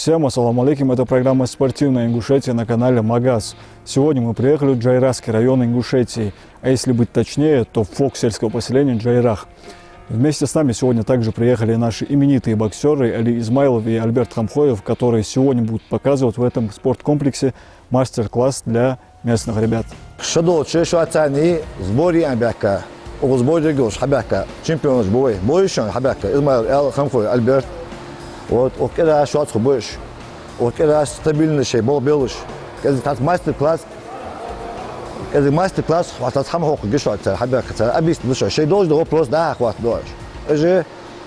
Всем ассаламу алейкум, это программа «Спортивная Ингушетия» на канале Магаз. Сегодня мы приехали в Джайрахский район Ингушетии, а если быть точнее, то в фок сельского поселения Джайрах. Вместе с нами сегодня также приехали наши именитые боксеры Али Измайлов и Альберт Хамхоев, которые сегодня будут показывать в этом спорткомплексе мастер-класс для местных ребят. Альберт. Вот когда шот хубыш, вот когда стабильный шей, бол белыш, когда мастер-класс, хватает хамхок гешот, хаберка, объясню, что шей должен вопрос, да, хват дождь. Это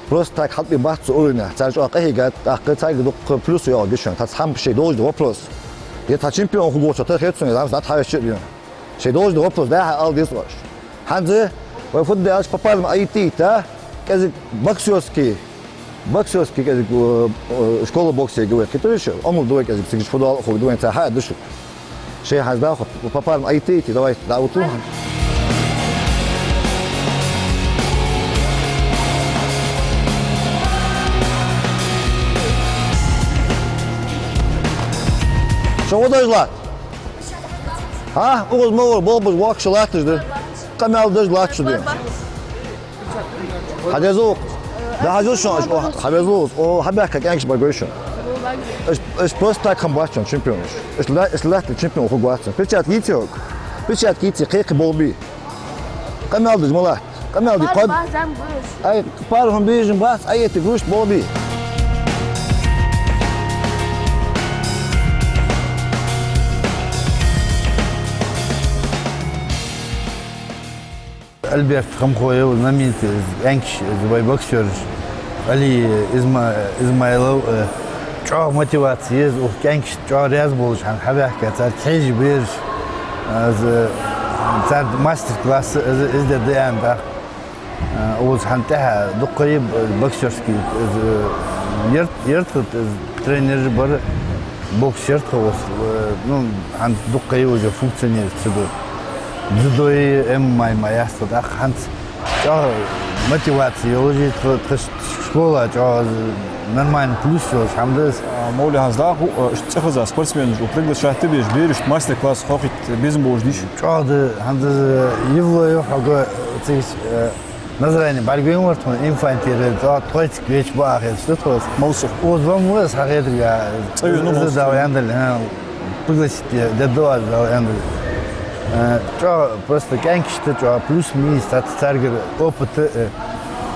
просто так хат би бахт урина, царь акахигат, акцай плюс я гешот, тат хам шей должен вопрос. Я та чемпион хуго, что ты хетсун, я знаю, та шей шей должен вопрос, да, ал дисваш. Ханзе, вы футбол попал на IT, да, когда боксерский, школа бокса говорит, который еще, он думает, что футбол, думает, ха, душу. Шей хаздал, попал на IT, давай, да, вот тут. Что вы должны? А, угол мол, был бы вак шалатыш, да? Камел даже латыш, да? Хадязук. Да, хадязук, хадязук, о, хабяка, как я говорю. Es просто так хамбачен чемпион. Es легко чемпион хугватsen. Печат гитек, кек болби. Камел даже малат. Камел даже код. Ай, пару хам бежим бас, ай это груш болби. Альберт Хамхоев, знаменитый живой боксер, Али Измайлов, чё мотивация, кенкиш, чё ряз болуш, хабяка, цар тежи бериш, цар мастер-класс издердеян, да, оз хантеха, дуккари боксерский, ерткут тренер бар, бокс ерткут, ну, хан дуккари уже функционирует сюда. Дзюдо и ММА ясно, да, ханц, чё мотивация, уже школа, чё нормально плюс, чё хамдес. Моули хазда, что за спортсмен, приглашать ты берешь мастер-класс, хохит без бождиш. Чё да, хандес его хага, цис назрание баргуем вот, инфантиль, то третий веч бахет, что то. Молсух. Вот вам вот хагет я, да, яндаль, пригласить, да, да, яндаль. Чё просто кенкиште, чё плюс-минус, царгер опыт,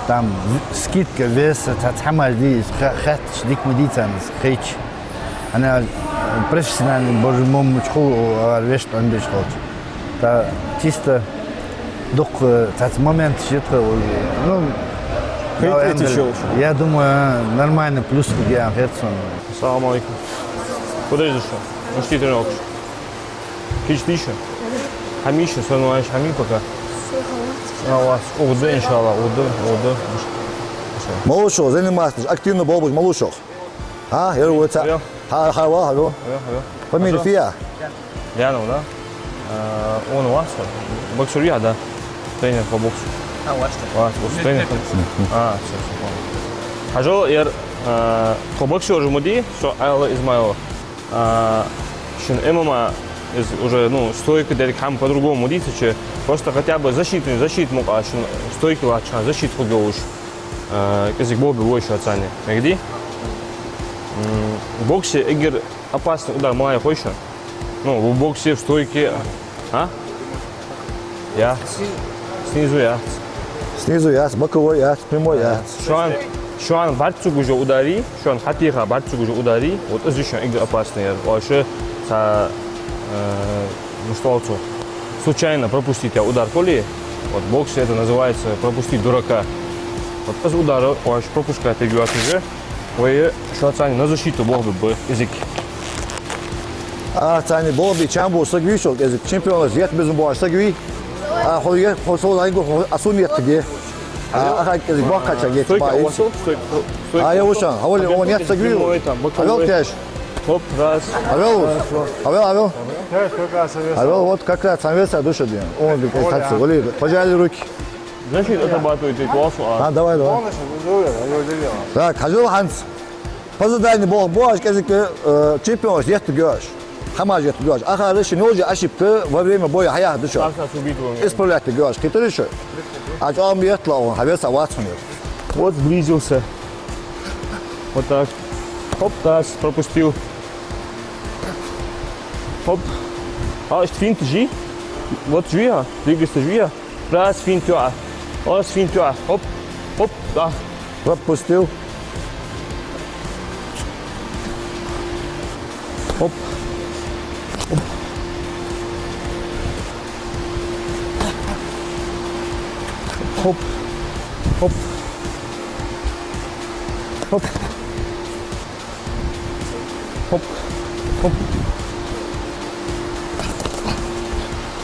там скидка веса, хамар дис, хатч дик медицинс, хич. Она профессиональный божьему школу вещь он бежит. Та чисто док тот момент что-то, ну, я думаю нормально плюс я херсон. Ассаламу алейкум. Куда идешь? Мушти тренировок. Кич ты еще? Хамиша, свой хами пока. А у вас уды, иншаллах, уды. Малышо, занимайтесь, активно болбуш, малышо. А, я говорю, хава. Фамилия Фия. Лянов, да? Он у вас? Боксер я, да? Тренер по боксу. А, у вас что? Тренер. А, все. Хажо, я по боксеру муди, что Айла Измайлова. Шин ММА уже, ну, стойка дерек хам по-другому мудится, просто хотя бы защит мог, а стойки лача, защит хугоуш. Язык был бы больше оценен. Где? В боксе игр опасный удар, малая хочешь? Ну, в боксе, в стойке, а? Я. Снизу я. Снизу я, боковой я, прямой я. Шуан барцуг уже удари, шуан хатиха барцуг уже удари, вот это еще игры опасные. Вообще, ну что, случайно пропустить удар коли, вот в боксе это называется пропустить дурака. Вот без удара, вообще пропускать игру уже, вы что оценили на защиту был бы язык. А цани болби чамбу сагви шо, язык чемпион язык без бо сагви. А хоя хосол айго асумет где. А как язык бака чаге типа. А я ушан, он нет сагви. Авел кэш. Хоп, раз. Авел. Авел вот как раз самвеса душа день. Он говорит, кстати, воли, пожали руки. Значит, отрабатывает и классу. А, давай. Так, хожу Ханс. Позадание бог бош, казаки чемпион ехать гёш. Хамаж ехать гёш. Ахары шиноджи ошибка во время боя хаях дышо. Как нас убить его? Исправлять гёш. Хитрый еще. А то он ехал, он хавец аватсунет. Вот сблизился. Вот так. Хоп, таз, пропустил. Хоп. А, финт жи. Вот жвия. Двигайся жвия. Раз, финт тюа. Раз, финт тюа. Хоп. Хоп, да. Пропустил. Хоп. Хоп. Хоп. Хоп. Хоп. Хоп.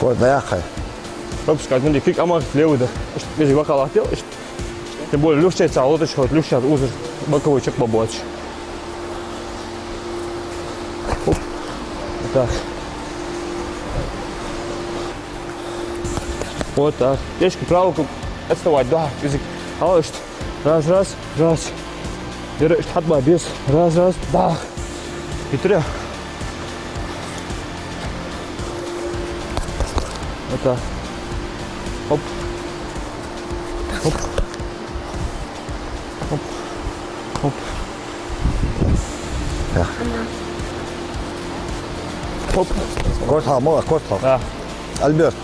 Вот, доехай. Хоп, скажем, die kriegt einmal левый, да. Если бокал хотел, тем более легче, а лодочка, вот легче, узор, боковой чек побольше. Хоп. Вот так. Вот так. Печку правую отставать, да, язык. А что? Раз, раз, раз. Держишь, хатба, без. Раз, раз, бах. И три. Вот так. Хоп. Хоп. Хоп. Хоп. Хоп. Кортал, мало, кортал. Да. Альберт,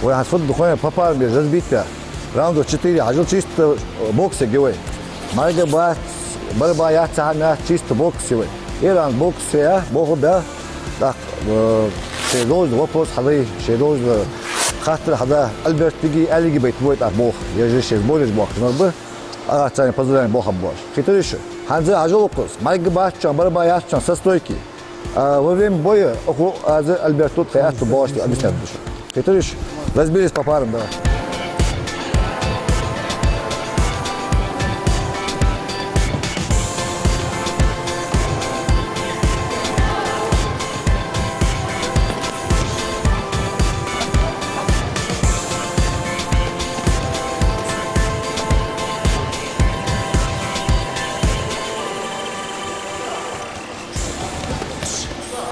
вы отсюда духовно попали без разбития. Раунду 4, а чисто боксе гивай. Майга борьба я цахана чисто боксевый. Иран боксе, богу да. Так, шейдоз вопрос хады, шейдоз хатыр хада Альберт тиги алиги бейт будет а бог. Я же сейчас более бог. Но бы а цани поздравляем бога бог. Хитрый еще. Ханзе ажал вопрос. Майга бачан борьба я чан со стойки. Во время боя Альберт тут хаяту бог объясняет. Хитрый еще. Разбились по парам, да.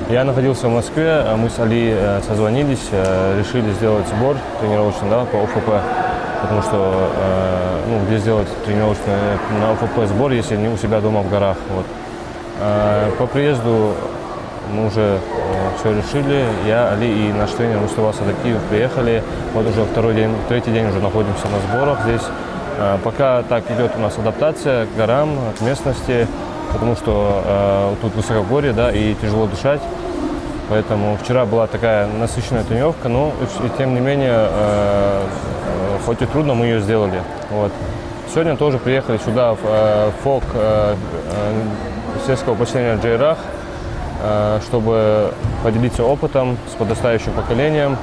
Я находился в Москве, мы с Али созвонились, решили сделать сбор тренировочный, да, по ОФП, потому что где сделать тренировочный на ОФП сбор, если не у себя дома в горах. Вот. По приезду мы уже все решили, я, Али и наш тренер Мустафа Садакиев приехали, вот уже третий день уже находимся на сборах здесь. Пока так идет у нас адаптация к горам, к местности, потому что тут высокогорье, да, и тяжело дышать. Поэтому вчера была такая насыщенная тренировка, но и тем не менее, хоть и трудно, мы ее сделали. Вот. Сегодня тоже приехали сюда в ФОК сельского поселения Джайрах, чтобы поделиться опытом с подрастающим поколением,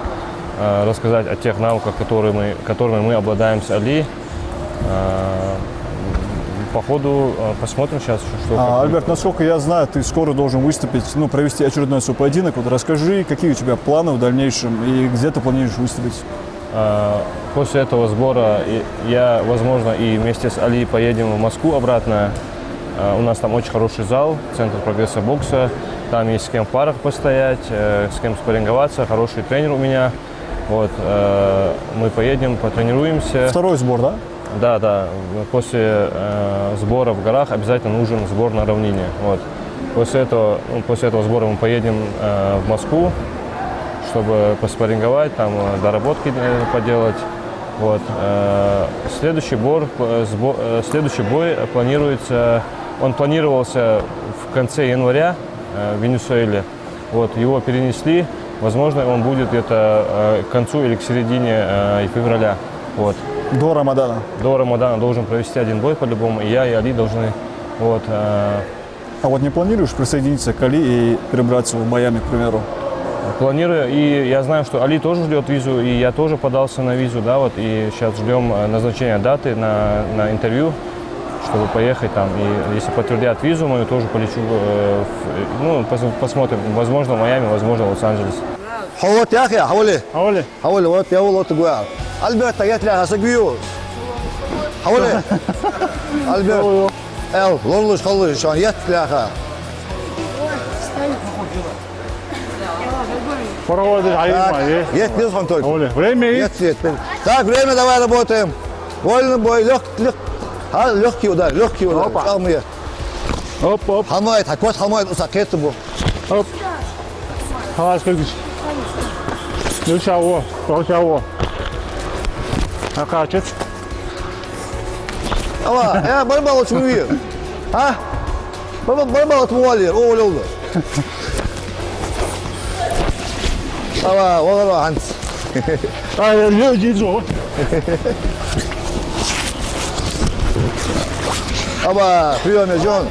рассказать о тех навыках, которыми мы обладаем с Али. По ходу посмотрим сейчас, что... Альберт, насколько я знаю, ты скоро должен выступить, провести очередной свой поединок. Вот расскажи, какие у тебя планы в дальнейшем и где ты планируешь выступить? После этого сбора я, возможно, и вместе с Али поедем в Москву обратно. У нас там очень хороший зал, Центр прогресса бокса. Там есть с кем в парах постоять, с кем спарринговаться, хороший тренер у меня. Вот, мы поедем, потренируемся. Второй сбор, да? Да. После сбора в горах обязательно нужен сбор на равнине. Вот. После этого сбора мы поедем в Москву, чтобы поспарринговать, там доработки поделать. Вот. Следующий бой планировался в конце января в Венесуэле. Вот. Его перенесли. Возможно, он будет где-то к концу или к середине февраля. Вот. До Рамадана. До Рамадана должен провести один бой по-любому, и я, и Али должны. Вот, А вот не планируешь присоединиться к Али и перебраться в Майами, к примеру? планирую, и я знаю, что Али тоже ждет визу, и я тоже подался на визу, да, вот, и сейчас ждем назначения даты на интервью, чтобы поехать там, и если подтвердят визу мою, тоже полечу, посмотрим, возможно в Майами, возможно в Лос-Анджелес. حوت يا اخي حولي Али, حولي وقت يا والله تقول البرت جت لها سجيوس حولي البرت эл, лорлуш, халлуш, шан, ет, ляха. Проводишь, Так, есть плюс он только. Оля, время есть? Нет. Так, время, давай работаем. Вольный бой, легкий удар, легкий удар. Опа. Алмы. Оп, оп, Хамайт, хакот хамайт, усакет бу. оп. Халас кыргыч. Лучаво, лучаво. Акачет. Ama bana balık mı yiyor? Ha? Bana balık mı alıyor? O öyle oldu. Ama olur o Hans. 哎呀，六级组。 Ama priyor mu John?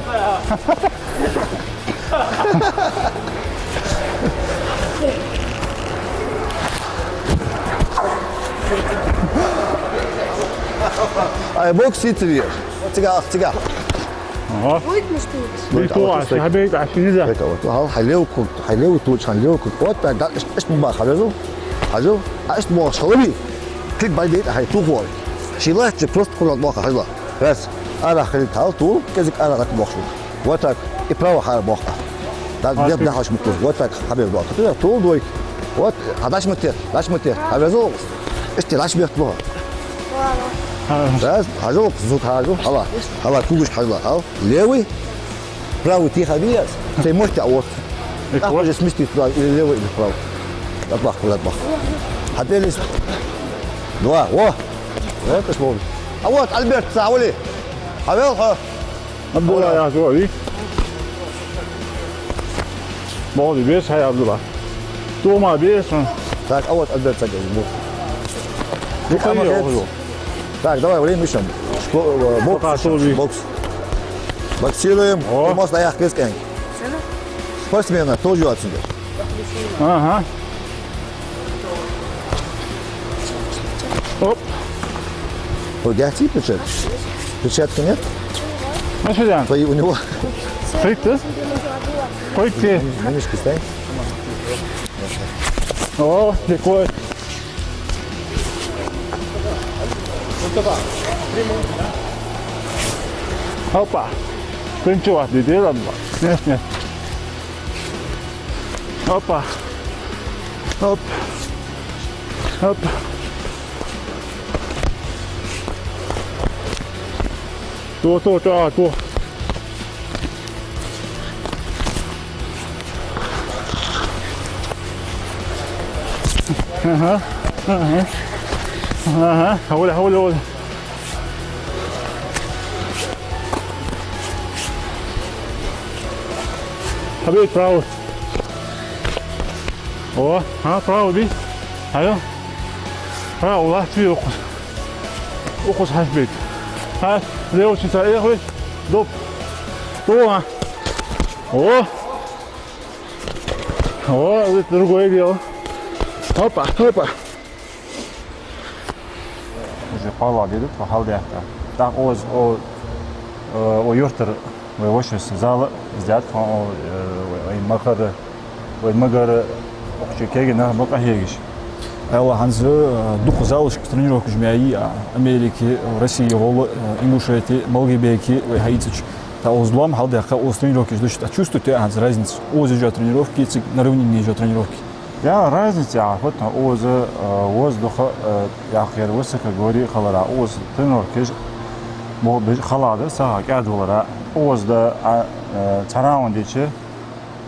Ay boks yitiriyor. Tiga. Будет не что بيتوعش حبيبي عشان ده. هل حلو توش حلو كوت ده ايش ما خلاص حاجه ايش ما شغلي كل بعد هاي توقف شيلات بروست كل الواقع هلا بس انا خليت هال طول كذا انا غت بوخشو واتك يبراو حال بوخه ده ده حاش مكتوب واتك حبيب بوخه طول دوي وات 11 متر حبيزو اشتي بيطلع بس حاجه زوت حاجه هلا كوش حاجه هل ليوي براو تي خبيز زي مش تعوض أخرج اسمشتي اللي هو براو أطبخ ولا أطبخ حتى ليش واه ايش بقول أوت ألبرت ساولي حبيبي Abdullah ya doğru. Bolu bir şey Abdullah. Doğma bir son. так أوت ألبرت ساكت Bu kadar oluyor. так давай время еще Пока шоу. бокс боксируем О. и можно ях кескен спортсмена тоже отсюда Ага. Оп. Погоди, перчатки нет? Ну что делаем? Твои у него Прыгты. Прыгты. мишки стань. О, такой. Опа. Пинчуа, дедела. Нет. Опа. Оп. Оп. То. Ага. Оля. حبيبي براو. О, право би. Алло. Право, ла ти оқус. Оқус хашбет. Лео чи са ехве. Доп. Дома. О, это другое дело. Опа. Уже пала dedik ve halde yaptı. Tak o yurtlar ve hoşuz zalı ziyad o makarı okçu kegen ne bak ahiygiş. Элла Ханзы духу залышки тренировку жмяи Америки, России, Ингушетии, Малгибеки, Хаитич. Та озлом халдяха оз тренировки ждешь. А чувствуете разницу? Оз идет тренировки, на равнине идет тренировки. Ya разница вот воздуха я хер высоко говори халара оз тренировки bu bir halada saha kadrolara ozda çaravan diye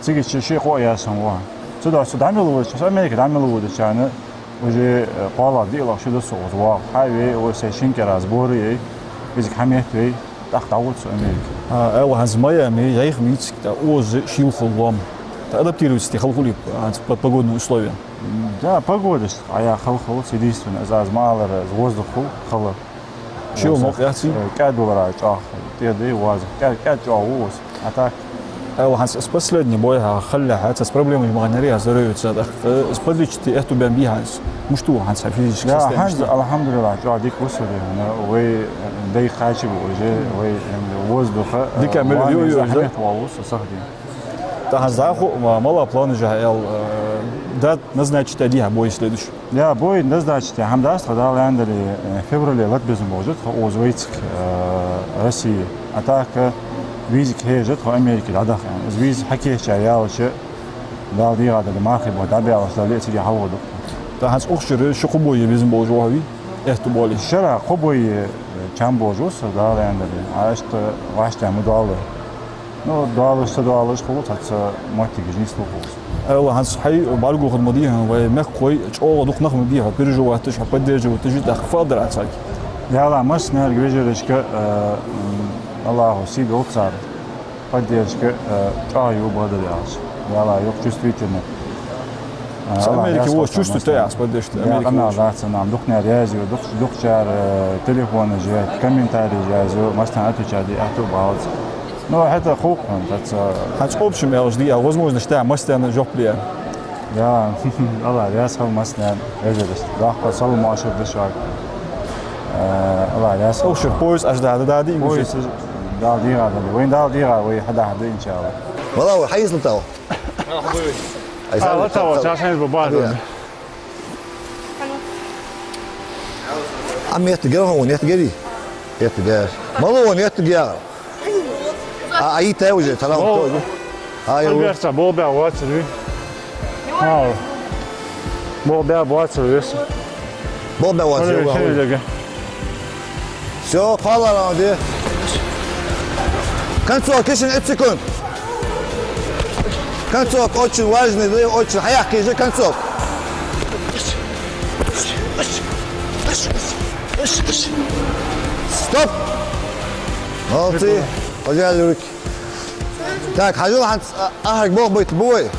çıkışı şey koyasın var. Suda damılı var. Amerika damılı var yani уже пала дела что соз var. Hayve o seçin keraz boru biz hamiyet ve tahtavut Amerika. Элла Ханзы Майами, я их видите, оз шилхулом. Адаптируйтесь халхули под погодные условия. Да, погода, а я халхул единственно за малары воздуху хала. Чего мог я ци? Кадула чах, те да и ваз, кадула а так. Элла Ханзы с последнего боя халля, это с проблемой магнерия зарывается. С подличти эту бомби Ханзы. Ну что Ханзы физически Я состояние? Ханзы, алхамдулилlah, чах дик высоли, вы дай хачи уже, вы воздуха. Дик амел ё-ё, да? Сахди. Тахазаху мало планы же да назначить один бой следующий. Я бой назначить, хамдас, когда ландали в феврале лет без может, озвучить России. А так визик хейжет хо Америки дадах yani виз хакеш яалчы далди гада махи бо дабиалаш дали тиги хаводу Та ханс охшире шухубой bizim болжу хави. Эхту боли. шара хобой чам божус да ляндали а что вашта мудалы ну дуалы что дуалы школу таца мотиги не слухус Айла ханс хай балгу хадмадиха ва мах кой чоо дух нахм диха переживать тиш поддерживать тиш дахфадр ацак. яла маш нер гвежеречка Аллаху себе отцар поддержка чаю благодаряш яла yok чувствительно С Америки его чувствует я поддержит. Я канал даться нам духне реагирует духчар телефоны же комментарии же можно отвечать это баланс ну это хук это Ханс общем я жди, а возможно что мастер жоплия. я Allah ya sağ masna özellikle daha sağ maaşı dışarı Allah ya sağ Охшир пояс аж да динг. Pois dal diga وين dal diga وين حدا ان شاء الله والله حيز نتاو لا تو عشان ببعض عم يتجر هون يتجري يتجر مالون يتجر اي تاوجه ترى هاي Alberta boba watsu اه boba watsu بوبا واسيو все قال راندي концов кишин 5 секунд концов очень важный очень حيحكي же концов стоп молодцы подняли руки так хожу ахак бог будет бой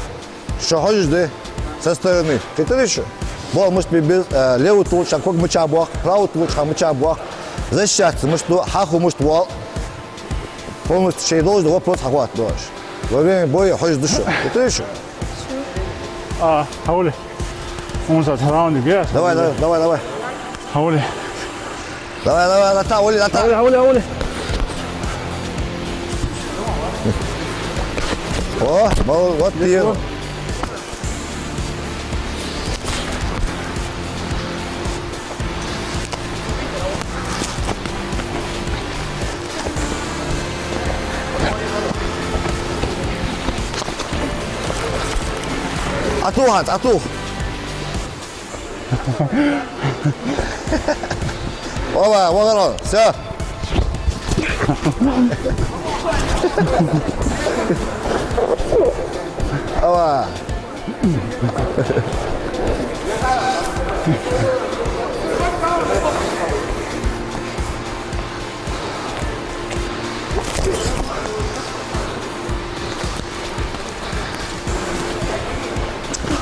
что хочешь да со стороны ты еще бог может быть без левый толч как мыча бог правый толч как мыча бог защищаться может хаху может вал полностью шей должен вопрос хват должен во время боя хочешь душу ты еще حوالي 15 راوند جاهز давай حوالي لا ولي حوالي о вот ты ату Оба, вот все. Оба.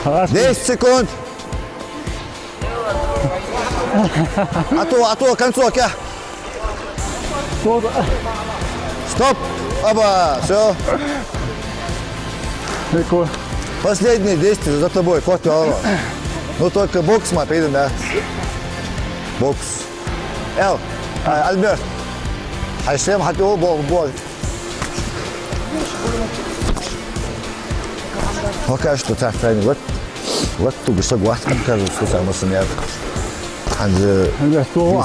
خلاص 10 секунд. Ату, концовка. Стоп. Оба, все. ليكو Последние действия за тобой, кот голова. Ну только бокс смотри, да. Бокс. Альберт. Хайшлем хотел бой. Пока что так тренер. Вот тут что глаз покажу, что самое сильное. عند الاسبوع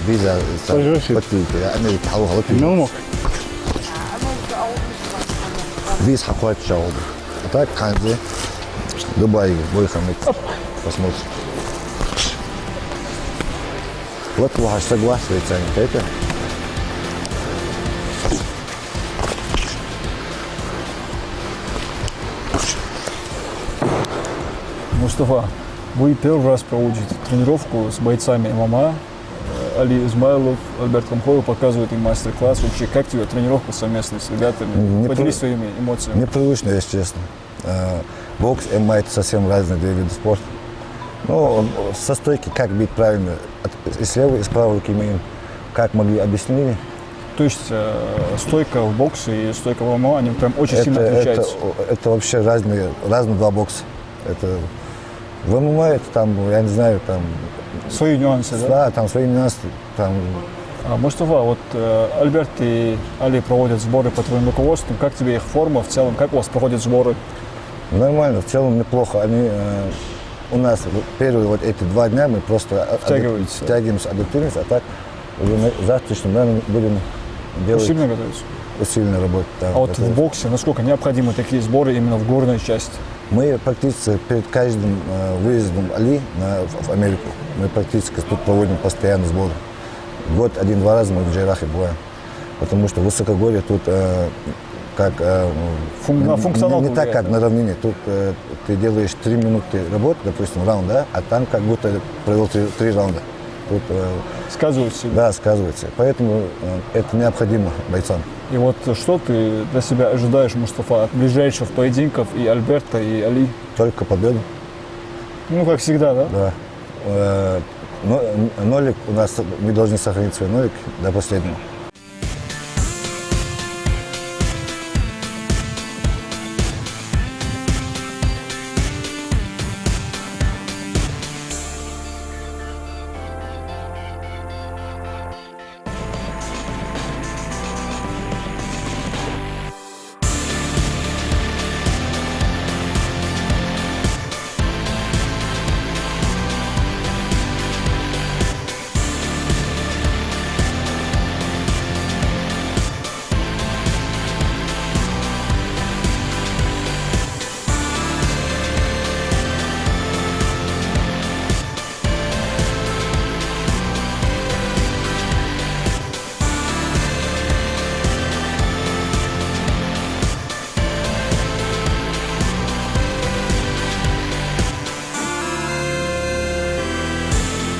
فيزا حقوقش فيزا أنا يتحول غلط نومك فيزا حقوقش شغل так عند دبي بوي خميس посмотрим вот ваш согласен это Мустафа, вы первый раз проводите тренировку с бойцами ММА. Али Измайлов, Альберт Камхоев показывает им мастер-класс. Вообще, как тебе тренировка совместная с ребятами? Поделись своими эмоциями. непривычно, если честно. Бокс, ММА – это совсем разные две виды спорта. Ну, со стойки как бить правильно, и с левой, и с правой руки мы им как могли объяснили. То есть стойка в боксе и стойка в ММА, они прям очень сильно отличаются. Это вообще разные два бокса. Это в ММА это там, я не знаю, там. Свои нюансы, да? Да, там свои нюансы. Там. Мустафа, вот Альберт и Али проводят сборы под твоим руководством. Как тебе их форма в целом? Как у вас проходят сборы? Нормально, в целом неплохо. Они у нас первые вот эти 2 дня мы просто втягиваемся, адаптируемся, а так уже завтрашним днем будем делают, Усиленно готовятся. усиленно работают. Да, А вот готовятся. в боксе насколько необходимы такие сборы именно в горной части? Мы практически перед каждым выездом Али в Америку, мы практически тут проводим постоянный сбор. Год один-два раза мы в Джайрахе бываем. Потому что в высокогорье тут как На функционалку не так, влияет, как да? на равнине. Тут ты делаешь 3 минуты работы, допустим, раунд, да, а там как будто провел 3 раунда. Тут Сказываются. да, сказывается. Поэтому это необходимо бойцам. И вот что ты для себя ожидаешь, Мустафа, от ближайших поединков и Альберта, и Али? Только победу. Ну, как всегда, да? Да. Нолик у нас, мы должны сохранить свой нолик до последнего.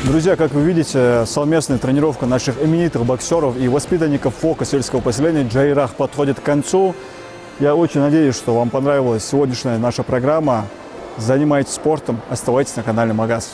Друзья, как вы видите, совместная тренировка наших именитых боксеров и воспитанников ФОКа сельского поселения Джайрах подходит к концу. Я очень надеюсь, что вам понравилась сегодняшняя наша программа. Занимайтесь спортом, оставайтесь на канале Магаз.